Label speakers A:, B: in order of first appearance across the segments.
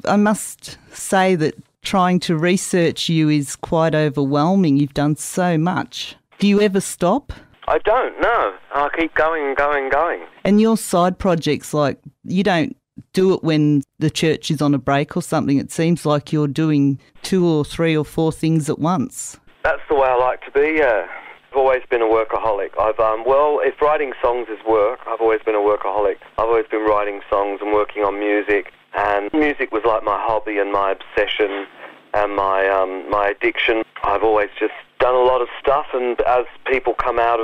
A: I must say that trying to research you is quite overwhelming. You've done so much. Do you ever stop?
B: I don't, no. I keep going and going and going.
A: And your side projects, like, you don't do it when the church is on a break or something. It seems like you're doing 2 or 3 or 4 things at once.
B: That's the way I like to be, yeah. I've always been a workaholic. If writing songs is work, I've always been a workaholic. I've always been writing songs and working on music, and music was like my hobby and my obsession and my addiction. I've always just done a lot of stuff, and as people come out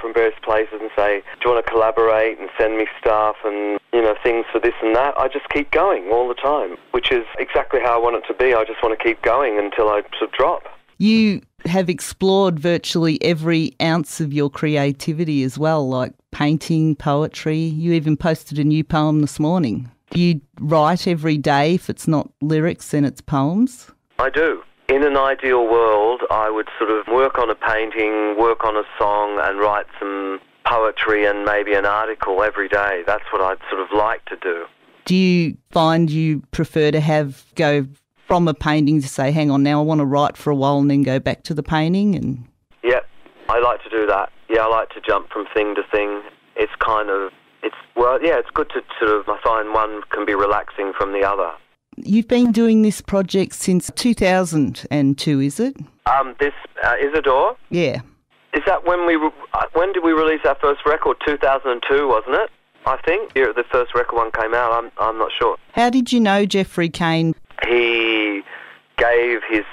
B: from various places and say, do you want to collaborate and send me stuff and, things for this and that, I just keep going all the time, which is exactly how I want it to be. I just want to keep going until I sort of drop.
A: You have explored virtually every ounce of your creativity as well, like painting, poetry. You even posted a new poem this morning. Do you write every day? If it's not lyrics, then it's poems?
B: I do. In an ideal world, I would sort of work on a painting, work on a song and write some poetry and maybe an article every day. That's what I'd sort of like to do.
A: Do you find you prefer to go from a painting to say, hang on, now I want to write for a while and then go back to the painting?
B: Yeah, I like to do that. Yeah, I like to jump from thing to thing. It's good to sort of, I find one can be relaxing from the other.
A: You've been doing this project since 2002, is it?
B: This Isidore?
A: Yeah.
B: Is that when did we release our first record? 2002, wasn't it? I think the first record one came out. I'm not sure.
A: How did you know Jeffrey Kane?
B: He gave his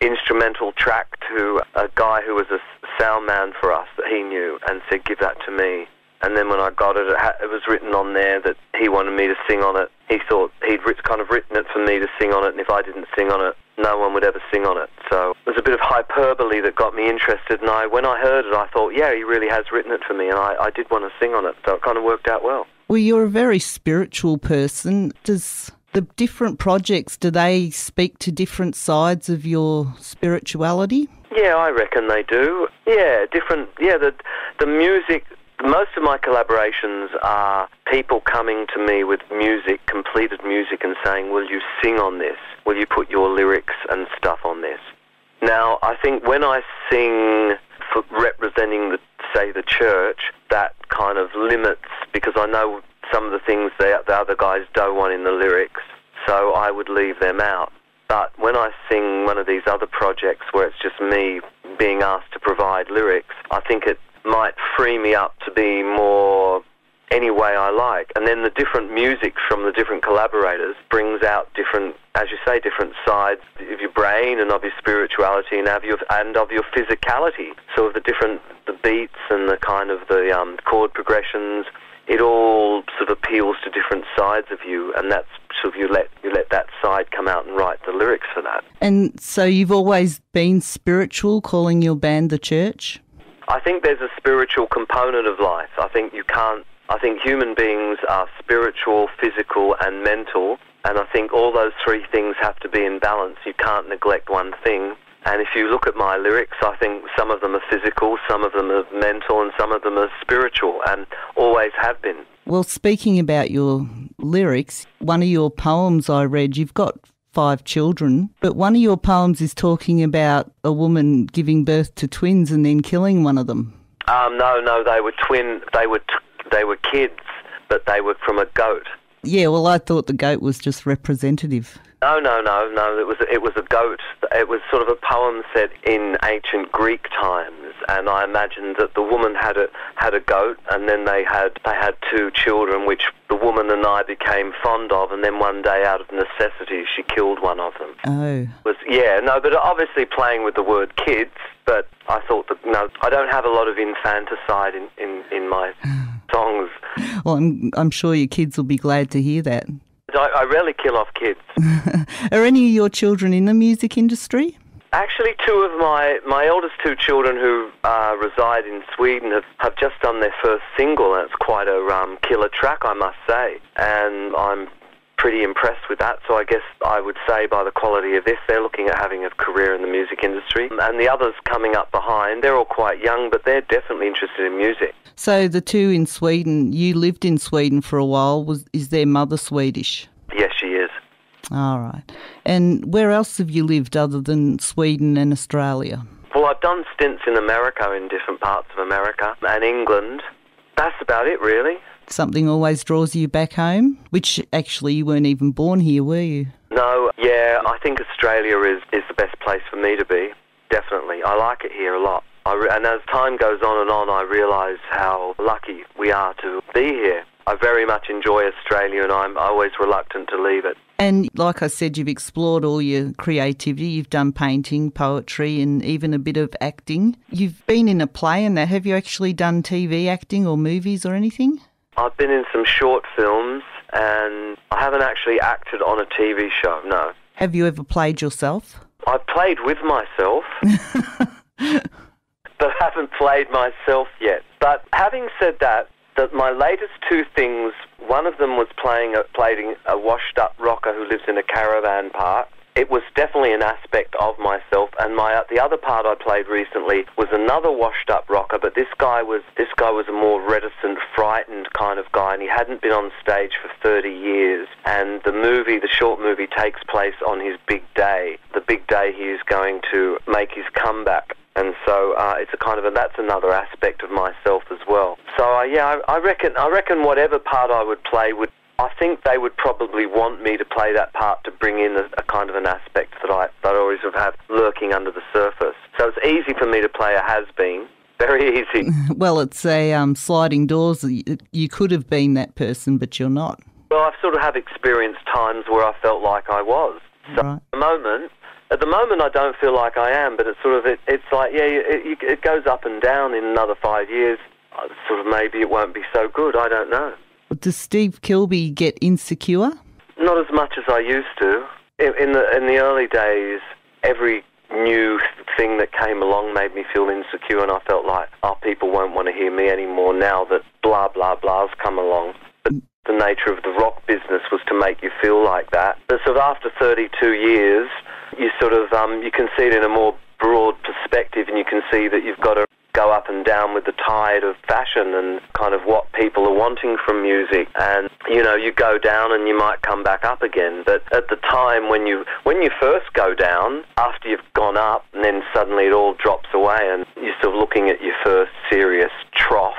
B: instrumental track to a guy who was a sound man for us that he knew and said, give that to me. And then when I got it, it was written on there that he wanted me to sing on it. He thought he'd kind of written it for me to sing on it, and if I didn't sing on it, no one would ever sing on it. So it was a bit of hyperbole that got me interested, and when I heard it, I thought, yeah, he really has written it for me, and I did want to sing on it, so it kind of worked out well.
A: Well, you're a very spiritual person. Does the different projects, do they speak to different sides of your spirituality?
B: Yeah, I reckon they do. Yeah, the music. Most of my collaborations are people coming to me with music, completed music, and saying, will you sing on this? Will you put your lyrics and stuff on this? Now, I think when I sing for representing, the church, that kind of limits, because I know some of the things the other guys don't want in the lyrics, so I would leave them out. But when I sing one of these other projects where it's just me being asked to provide lyrics, I think it might free me up to be more any way I like. And then the different music from the different collaborators brings out different, as you say, different sides of your brain and of your spirituality and of your physicality. So of the beats and the kind of the chord progressions, it all sort of appeals to different sides of you, and that's sort of you let that side come out and write the lyrics for that. And
A: so you've always been spiritual, calling your band The Church?
B: I think there's a spiritual component of life. I think human beings are spiritual, physical and mental, and I think all those three things have to be in balance. You can't neglect one thing. And if you look at my lyrics, I think some of them are physical, some of them are mental, and some of them are spiritual, and always have been.
A: Well, speaking about your lyrics, one of your poems I read, you've got 5 children, but one of your poems is talking about a woman giving birth to twins and then killing one of them.
B: No, they were they were kids, but they were from a goat.
A: Yeah, well, I thought the goat was just representative.
B: No. It was a goat. It was sort of a poem set in ancient Greek times, and I imagined that the woman had a goat, and then they had 2 children, which the woman and I became fond of, and then one day, out of necessity, she killed one of them.
A: Oh.
B: But obviously playing with the word kids. But I thought that I don't have a lot of infanticide in my songs.
A: Well, I'm sure your kids will be glad to hear that.
B: I rarely kill off kids.
A: Are any of your children in the music industry?
B: Actually, 2 of my eldest 2 children who reside in Sweden have just done their first single, and it's quite a killer track, I must say. And I'm pretty impressed with that. So I guess I would say by the quality of this, they're looking at having a career in the music industry. And the others coming up behind, they're all quite young, but they're definitely interested in music.
A: So the 2 in Sweden, you lived in Sweden for a while. Is their mother Swedish? All right. And where else have you lived other than Sweden and Australia?
B: Well, I've done stints in America, in different parts of America, and England. That's about it, really.
A: Something always draws you back home, which actually you weren't even born here, were you?
B: No, yeah, I think Australia is the best place for me to be, definitely. I like it here a lot. And as time goes on, I realise how lucky we are to be here. I very much enjoy Australia, and I'm always reluctant to leave it.
A: And like I said, you've explored all your creativity. You've done painting, poetry, and even a bit of acting. You've been in a play and that. Have you actually done TV acting or movies or anything?
B: I've been in some short films, and I haven't actually acted on a TV show, no.
A: Have you ever played yourself?
B: I've played with myself, but haven't played myself yet. But having said that my latest two things, one of them was playing a washed-up rocker who lives in a caravan park. It was definitely an aspect of myself, and the other part I played recently was another washed-up rocker, but this guy was a more reticent, frightened kind of guy, and he hadn't been on stage for 30 years. And the short movie takes place on his big day, the big day he is going to make his comeback. And so that's another aspect of myself as well. So I reckon whatever part I would play I think they would probably want me to play that part to bring in a kind of an aspect that I always have lurking under the surface. So it's easy for me to play a has-been. Very easy.
A: Well, it's a sliding doors. You could have been that person, but you're not.
B: Well, I've sort of have experienced times where I felt like I was. So
A: right.
B: At the moment, I don't feel like I am, but it's sort of it's like it goes up and down. In another 5 years, sort of maybe it won't be so good. I don't know.
A: Does Steve Kilbey get insecure?
B: Not as much as I used to. In the early days, every new thing that came along made me feel insecure, and I felt like, people won't want to hear me anymore now that blah blah blah's come along. But the nature of the rock business was to make you feel like that. But sort of after 32 years, you sort of you can see it in a more broad perspective, and you can see that you've got to go up and down with the tide of fashion and kind of what people are wanting from music. And you go down and you might come back up again. But at the time when you first go down, after you've gone up, and then suddenly it all drops away, and you're sort of looking at your first serious trough,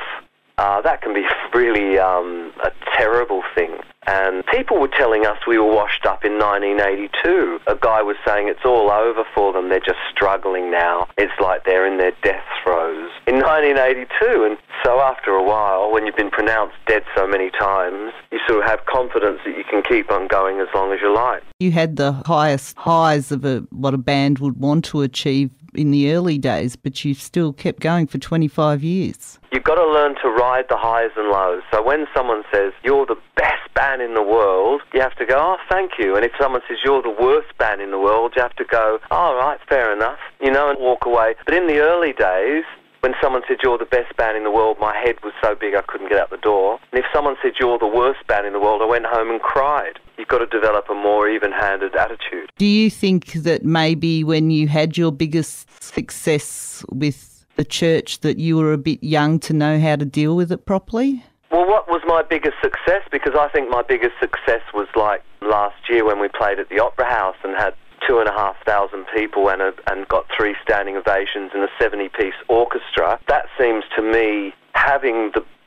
B: that can be really a terrible thing. And people were telling us we were washed up in 1982. A guy was saying it's all over for them. They're just struggling now. It's like they're in their death throes. In 1982, and so after a while, when you've been pronounced dead so many times, you sort of have confidence that you can keep on going as long as you like.
A: You had the highest highs of what a band would want to achieve in the early days, but you still kept going for 25 years.
B: You've got to learn to ride the highs and lows. So when someone says, you're the best band in the world, you have to go, oh, thank you. And if someone says, you're the worst band in the world, you have to go, all right, fair enough, and walk away. But in the early days, when someone said, you're the best band in the world, my head was so big I couldn't get out the door. And if someone said, you're the worst band in the world, I went home and cried. You've got to develop a more even-handed attitude.
A: Do you think that maybe when you had your biggest success with the church that you were a bit young to know how to deal with it properly?
B: Well, what was my biggest success? Because I think my biggest success was like last year when we played at the Opera House and had 2,500 people and got 3 standing ovations and a 70-piece orchestra. That seems to me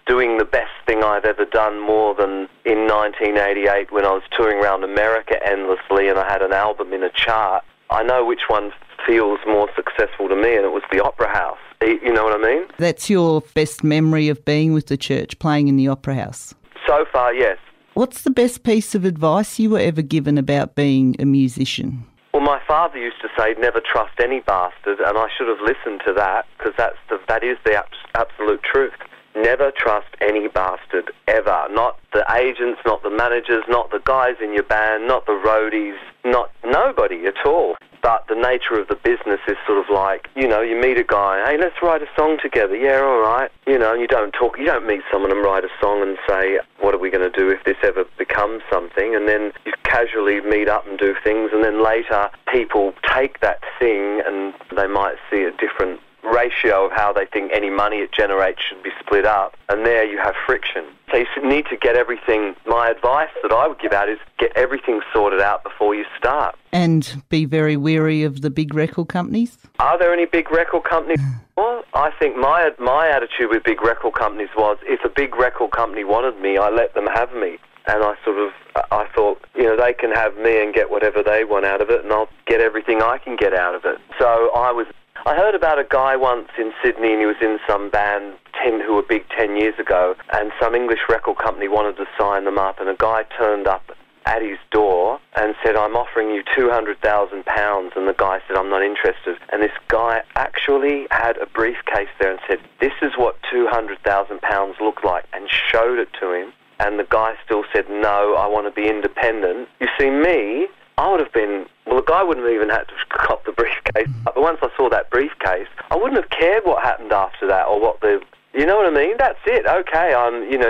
B: doing the best thing I've ever done, more than in 1988 when I was touring around America endlessly and I had an album in a chart. I know which one feels more successful to me, and it was the Opera House. You know what I mean?
A: That's your best memory of being with the church, playing in the Opera House?
B: So far, yes.
A: What's the best piece of advice you were ever given about being a musician?
B: Well, my father used to say, never trust any bastard, and I should have listened to that, because that is the absolute truth. Never trust any bastard, ever. Not the agents, not the managers, not the guys in your band, not the roadies, not nobody at all. But the nature of the business is sort of like, you meet a guy, hey, let's write a song together. Yeah, all right. And you don't meet someone and write a song and say, what are we going to do if this ever becomes something? And then you casually meet up and do things, and then later people take that thing and they might see a different ratio of how they think any money it generates should be split up, and there you have friction. So you need to get everything, my advice that I would give out is get everything sorted out before you start.
A: And be very wary of the big record companies?
B: Are there any big record companies? Well, I think my attitude with big record companies was, if a big record company wanted me, I let them have me. And I thought, they can have me and get whatever they want out of it, and I'll get everything I can get out of it. So I heard about a guy once in Sydney, and he was in some band who were big 10 years ago, and some English record company wanted to sign them up, and a guy turned up at his door and said, I'm offering you £200,000, and the guy said, I'm not interested. And this guy actually had a briefcase there and said, this is what £200,000 look like, and showed it to him. And the guy still said, no, I want to be independent. You see, me, I would have been, well, the guy wouldn't have even had to cop the briefcase. But once I saw that briefcase, I wouldn't have cared what happened after that, or you know what I mean? That's it. Okay,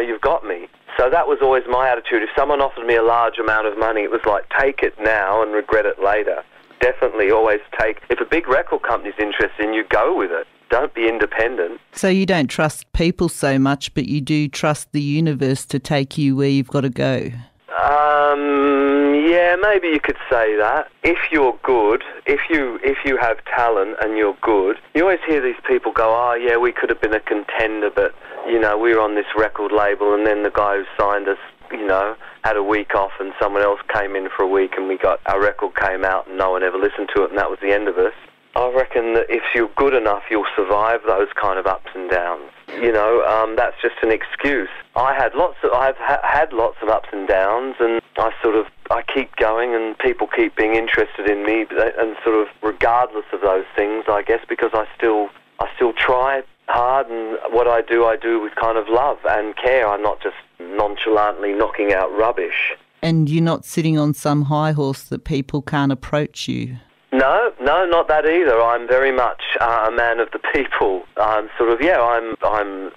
B: you've got me. So that was always my attitude. If someone offered me a large amount of money, it was like, take it now and regret it later. Definitely always if a big record company's interested in you, go with it. Don't be independent.
A: So you don't trust people so much, but you do trust the universe to take you where you've got to go?
B: Yeah, maybe you could say that. If you're good, if you have talent and you're good, you always hear these people go, oh yeah, we could have been a contender, but, we were on this record label, and then the guy who signed us, had a week off, and someone else came in for a week, and our record came out and no one ever listened to it, and that was the end of us. I reckon that if you're good enough, you'll survive those kind of ups and downs. That's just an excuse. I've had lots of ups and downs, and I keep going, and people keep being interested in me, and sort of regardless of those things, I guess, because I still try hard, and what I do with kind of love and care. I'm not just nonchalantly knocking out rubbish. And
A: you're not sitting on some high horse that people can't approach you?
B: No, not that either. I'm very much a man of the people. I'm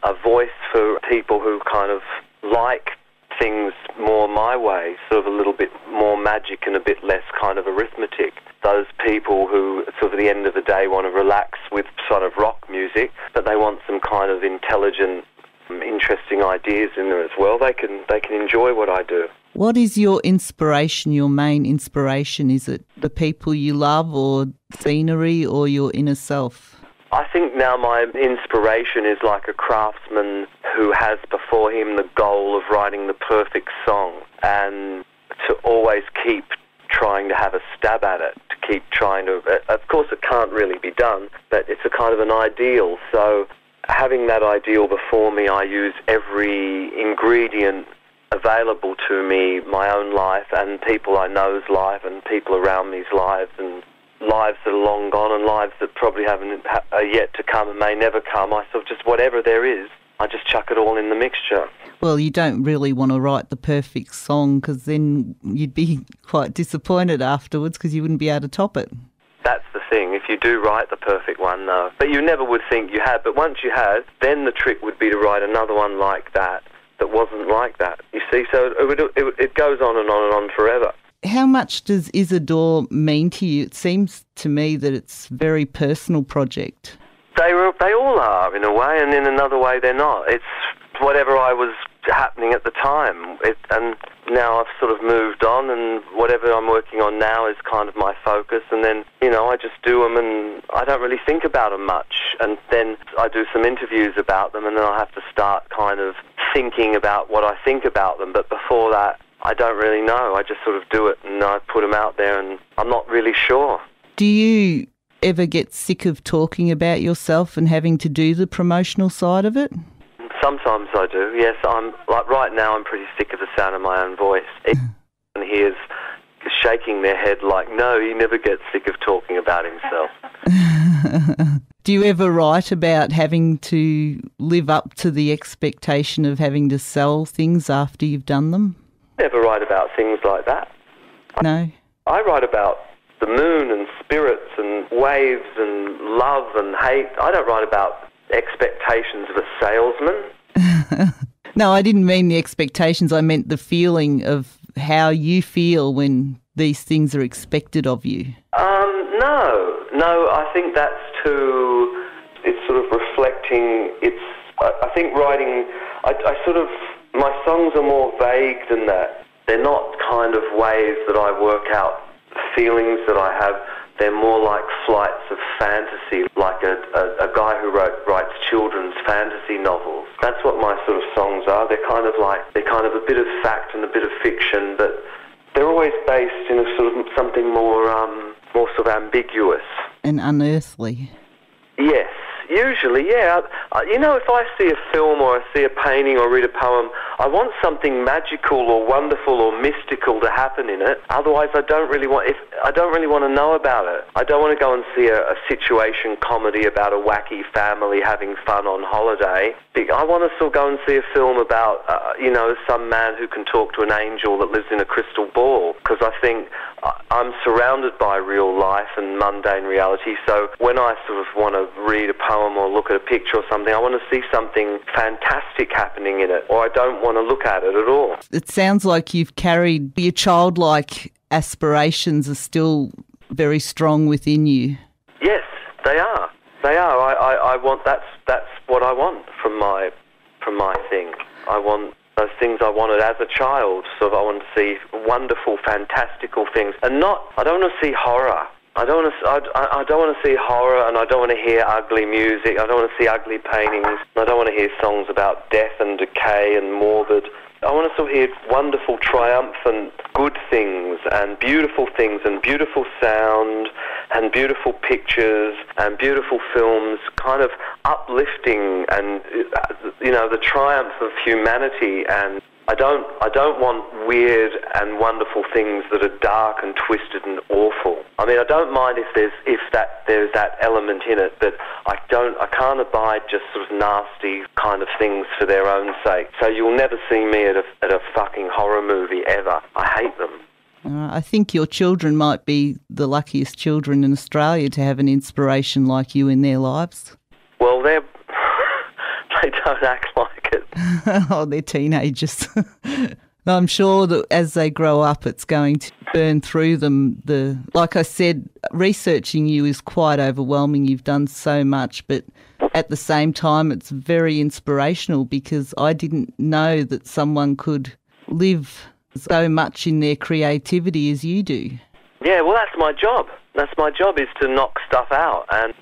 B: a voice for people who kind of like things more my way, sort of a little bit more magic and a bit less kind of arithmetic. Those people who, sort of at the end of the day, want to relax with sort of rock music, but they want some kind of intelligent, interesting ideas in there as well. They can enjoy what I do.
A: What is your inspiration, your main inspiration? Is it the people you love, or scenery, or your inner self?
B: I think now my inspiration is like a craftsman who has before him the goal of writing the perfect song, and to always keep trying to have a stab at it, to keep trying to... Of course it can't really be done, but it's a kind of an ideal. So having that ideal before me, I use every ingredient available to me, my own life and people I know's life and people around me's lives, and lives that are long gone and lives that probably are yet to come and may never come. I sort of just, whatever there is, I just chuck it all in the mixture.
A: Well, you don't really want to write the perfect song, because then you'd be quite disappointed afterwards because you wouldn't be able to top it.
B: That's the thing. If you do write the perfect one, no. But you never would think you had. But once you had, then the trick would be to write another one like that wasn't like that. You see, so it goes on and on and on forever.
A: How much does Isidore mean to you? It seems to me that it's a very personal project.
B: They all are, in a way, and in another way they're not. It's whatever I was happening at the time. And now I've sort of moved on, and whatever I'm working on now is kind of my focus. And then, I just do them, and I don't really think about them much. And then I do some interviews about them, and then I have to start kind of thinking about what I think about them. But before that, I don't really know. I just sort of do it, and I put them out there, and I'm not really sure.
A: Do you ever get sick of talking about yourself and having to do the promotional side of it?
B: Sometimes I do, yes. Right now I'm pretty sick of the sound of my own voice. And he is shaking their head like, no, he never gets sick of talking about himself.
A: Do you ever write about having to live up to the expectation of having to sell things after you've done them?
B: Never write about things like that.
A: No?
B: I write about the moon and spirits and waves and love and hate. I don't write about expectations of a salesman.
A: No, I didn't mean the expectations. I meant the feeling of how you feel when these things are expected of you.
B: No, I think that's too... it's sort of reflecting. I think writing. My songs are more vague than that. They're not kind of ways that I work out feelings that I have. They're more like flights of fantasy, like a guy who writes children's fantasy novels. That's what my sort of songs are. They're kind of a bit of fact and a bit of fiction, but they're always based in a sort of something more sort of ambiguous
A: and unearthly.
B: Yes, usually, yeah. If I see a film or I see a painting or read a poem, I want something magical or wonderful or mystical to happen in it. Otherwise, I don't really want to know about it. I don't want to go and see a situation comedy about a wacky family having fun on holiday. I want to still go and see a film about, some man who can talk to an angel that lives in a crystal ball. Because I think I'm surrounded by real life and mundane reality. So when I sort of want to read a poem or look at a picture or something, I want to see something fantastic happening in it, or I don't want to look at it at all.
A: It sounds like you've carried your childlike aspirations are still very strong within you.
B: Yes, they are. They are. I want that's what I want from my thing. I want those things I wanted as a child. So I want to see wonderful, fantastical things, and I don't want to see horror. I don't want to see horror, and I don't want to hear ugly music. I don't want to see ugly paintings. I don't want to hear songs about death and decay and morbid. I want to still hear wonderful, triumphant, good things and beautiful sound and beautiful pictures and beautiful films, kind of uplifting and the triumph of humanity. And I don't want weird and wonderful things that are dark and twisted and awful. I mean, I don't mind if there's that element in it, but I can't abide just sort of nasty kind of things for their own sake. So you'll never see me at a fucking horror movie ever. I hate them.
A: I think your children might be the luckiest children in Australia to have an inspiration like you in their lives.
B: Well, they don't act like it.
A: Oh, they're teenagers. I'm sure that as they grow up, it's going to burn through them. Like I said, researching you is quite overwhelming. You've done so much, but at the same time, it's very inspirational because I didn't know that someone could live so much in their creativity as you do. Yeah, well, that's my job. That's my job, is to knock stuff out. And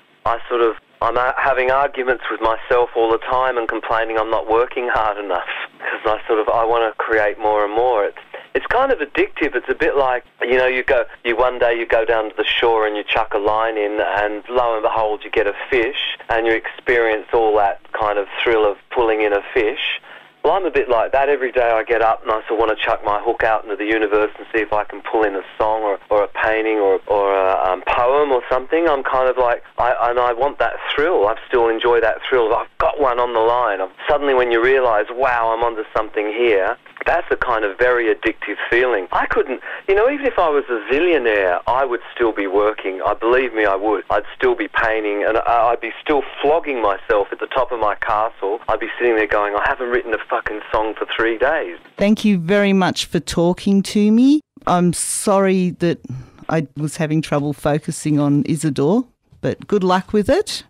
A: I'm having arguments with myself all the time and complaining I'm not working hard enough because I want to create more and more. It's kind of addictive. It's a bit like, one day you go down to the shore and you chuck a line in, and lo and behold you get a fish, and you experience all that kind of thrill of pulling in a fish. Well, I'm a bit like that. Every day I get up and I still want to chuck my hook out into the universe and see if I can pull in a song or a painting or a poem or something. I'm kind of like, I want that thrill. I still enjoy that thrill. I've got one on the line. Suddenly when you realise, wow, I'm onto something here, that's a kind of very addictive feeling. I couldn't, even if I was a zillionaire, I would still be working. Believe me, I would. I'd still be painting, and I'd be still flogging myself at the top of my castle. I'd be sitting there going, I haven't written a fucking song for 3 days. Thank you very much for talking to me. I'm sorry that I was having trouble focusing on Isidore, but good luck with it.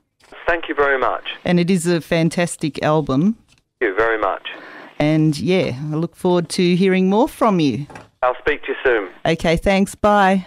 B: Thank you very much.
A: And it is a fantastic album.
B: Thank you very much.
A: And I look forward to hearing more from you.
B: I'll speak to you soon.
A: Okay, thanks. Bye.